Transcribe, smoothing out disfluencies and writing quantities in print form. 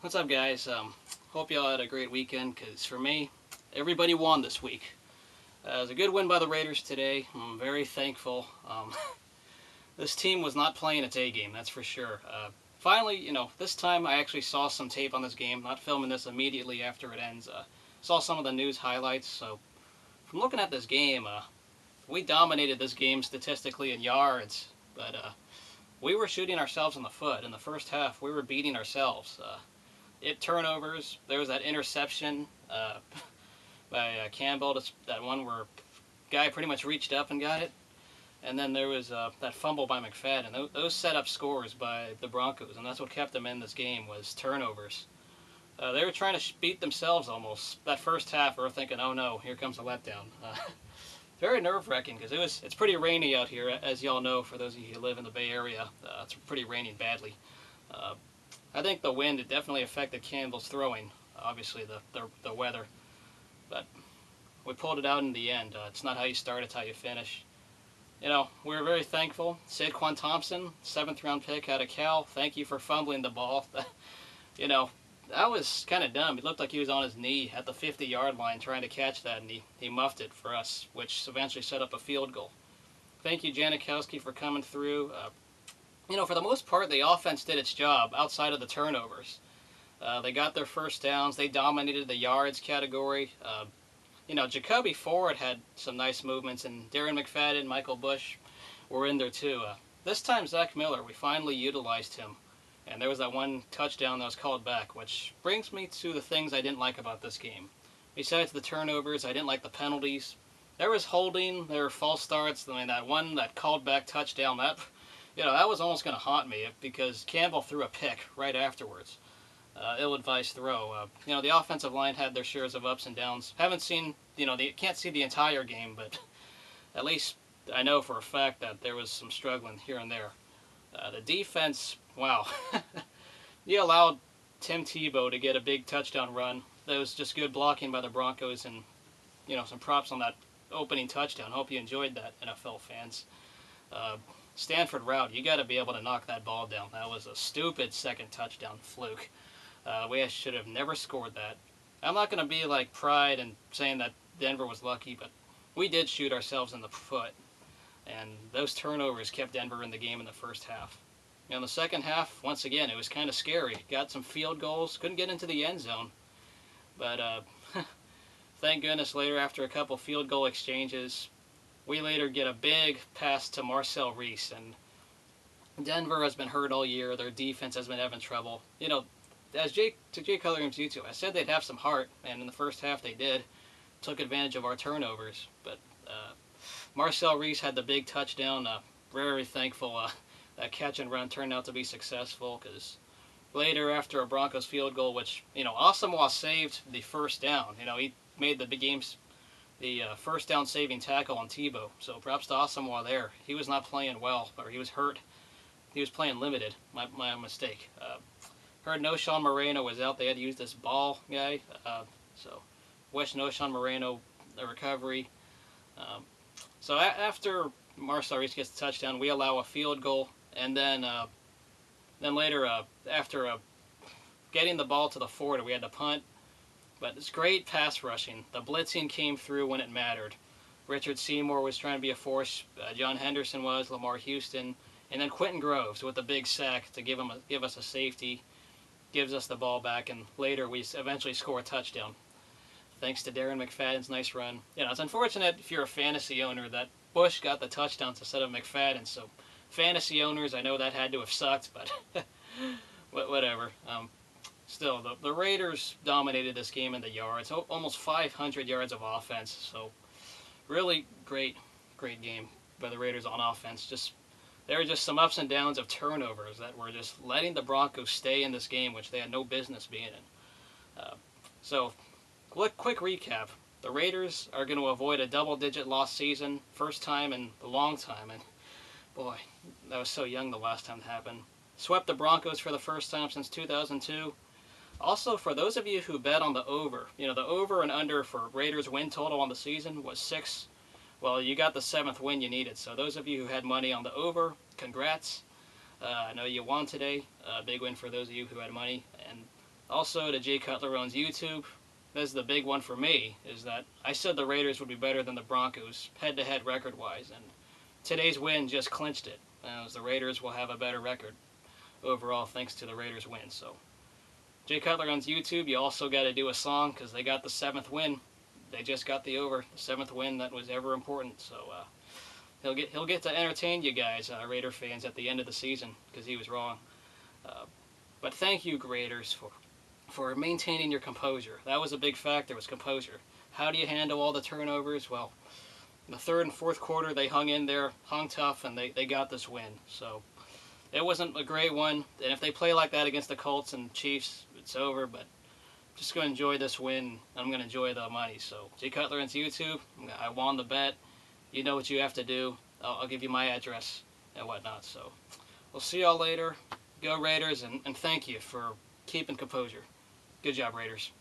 What's up, guys? Hope y'all had a great weekend, because for me, everybody won this week. It was a good win by the Raiders today. I'm very thankful. This team was not playing its A game, that's for sure. Finally, this time I actually saw some tape on this game, not filming this immediately after it ends. Saw some of the news highlights, so from looking at this game, we dominated this game statistically in yards, but we were shooting ourselves in the foot. In the first half, we were beating ourselves. Turnovers. There was that interception by Campbell, that one where guy pretty much reached up and got it. And then there was that fumble by McFadden. Those set up scores by the Broncos, and that's what kept them in this game, was turnovers. They were trying to beat themselves almost. That first half, we were thinking, oh no, here comes a letdown. Very nerve-wracking, because it's pretty rainy out here, as y'all know, for those of you who live in the Bay Area. It's pretty raining badly. I think the wind definitely affected Campbell's throwing, obviously the weather. But we pulled it out in the end. It's not how you start, it's how you finish. We were very thankful. Saquon Thompson, 7th round pick out of Cal, thank you for fumbling the ball. That was kind of dumb. It looked like he was on his knee at the 50-yard line trying to catch that, and he muffed it for us, which eventually set up a field goal. Thank you, Janikowski, for coming through. For the most part, the offense did its job outside of the turnovers. They got their first downs. They dominated the yards category. Jacoby Ford had some nice movements, and Darren McFadden, Michael Bush were in there too. This time, Zach Miller, we finally utilized him. And there was that one touchdown that was called back, which brings me to the things I didn't like about this game. Besides the turnovers, I didn't like the penalties. There was holding, there were false starts. I mean, that called back touchdown, that was almost going to haunt me, because Campbell threw a pick right afterwards. Ill-advised throw. The offensive line had their shares of ups and downs. Haven't seen, can't see the entire game, but at least I know for a fact that there was some struggling here and there. The defense, wow. You allowed Tim Tebow to get a big touchdown run. That was just good blocking by the Broncos, and, some props on that opening touchdown. Hope you enjoyed that, NFL fans. Stanford route, you got to be able to knock that ball down. That was a stupid second touchdown fluke. We should have never scored that. I'm not going to be like Pride and saying that Denver was lucky, but we did shoot ourselves in the foot. And those turnovers kept Denver in the game in the first half. In the second half, once again, it was kind of scary. Got some field goals, couldn't get into the end zone. But thank goodness later, after a couple field goal exchanges, we later get a big pass to Marcel Reese. And Denver has been hurt all year. Their defense has been having trouble. As Jay Cullingham's YouTube, I said they'd have some heart, and in the first half they did. Took advantage of our turnovers. But Marcel Reese had the big touchdown. Very thankful that catch and run turned out to be successful, because later, after a Broncos field goal, which, Asamoah saved the first down. He made the first down saving tackle on Tebow. So props to Asamoah there. He was not playing well, or he was hurt. He was playing limited. My mistake. Heard Noshawn Moreno was out. They had to use this ball guy. So wish Noshawn Moreno a recovery. So after Marcel Reese gets the touchdown, we allow a field goal, and then later, after getting the ball to the 40, we had to punt. But it's great pass rushing. The blitzing came through when it mattered. Richard Seymour was trying to be a force. John Henderson was, Lamar Houston, and then Quentin Groves with a big sack to give us a safety, gives us the ball back, and later we eventually score a touchdown. Thanks to Darren McFadden's nice run. It's unfortunate if you're a fantasy owner that Bush got the touchdowns instead of McFadden. So, fantasy owners, I know that had to have sucked, but whatever. Still, the Raiders dominated this game in the yards. Almost 500 yards of offense. So, really great game by the Raiders on offense. There were just some ups and downs of turnovers that were just letting the Broncos stay in this game, which they had no business being in. So, quick recap. The Raiders are going to avoid a double-digit loss season. First time in a long time. And boy, that was so young the last time it happened. Swept the Broncos for the first time since 2002. Also, for those of you who bet on the over, the over and under for Raiders win total on the season was 6. Well, you got the 7th win you needed. So those of you who had money on the over, congrats. I know you won today. Big win for those of you who had money. And Also to Jay Cutler owns YouTube. This is the big one for me, is that I said the Raiders would be better than the Broncos head-to-head record-wise, and today's win just clinched it, as the Raiders will have a better record overall thanks to the Raiders' win. So Jay Cutler owns YouTube. You also got to do a song because they got the 7th win. They just got the 7th win that was ever important. So he'll get to entertain you guys, Raider fans, at the end of the season because he was wrong. But thank you, Raiders, for maintaining your composure. That was a big factor, was composure. How do you handle all the turnovers? Well, in the 3rd and 4th quarter, they hung in there, hung tough, and they got this win. So it wasn't a great one. And if they play like that against the Colts and Chiefs, it's over. But just going to enjoy this win. I'm going to enjoy the money. So Jay Cutler owns YouTube. I won the bet. You know what you have to do. I'll give you my address and whatnot. So we'll see y'all later. Go Raiders, and thank you for keeping composure. Good job, Raiders.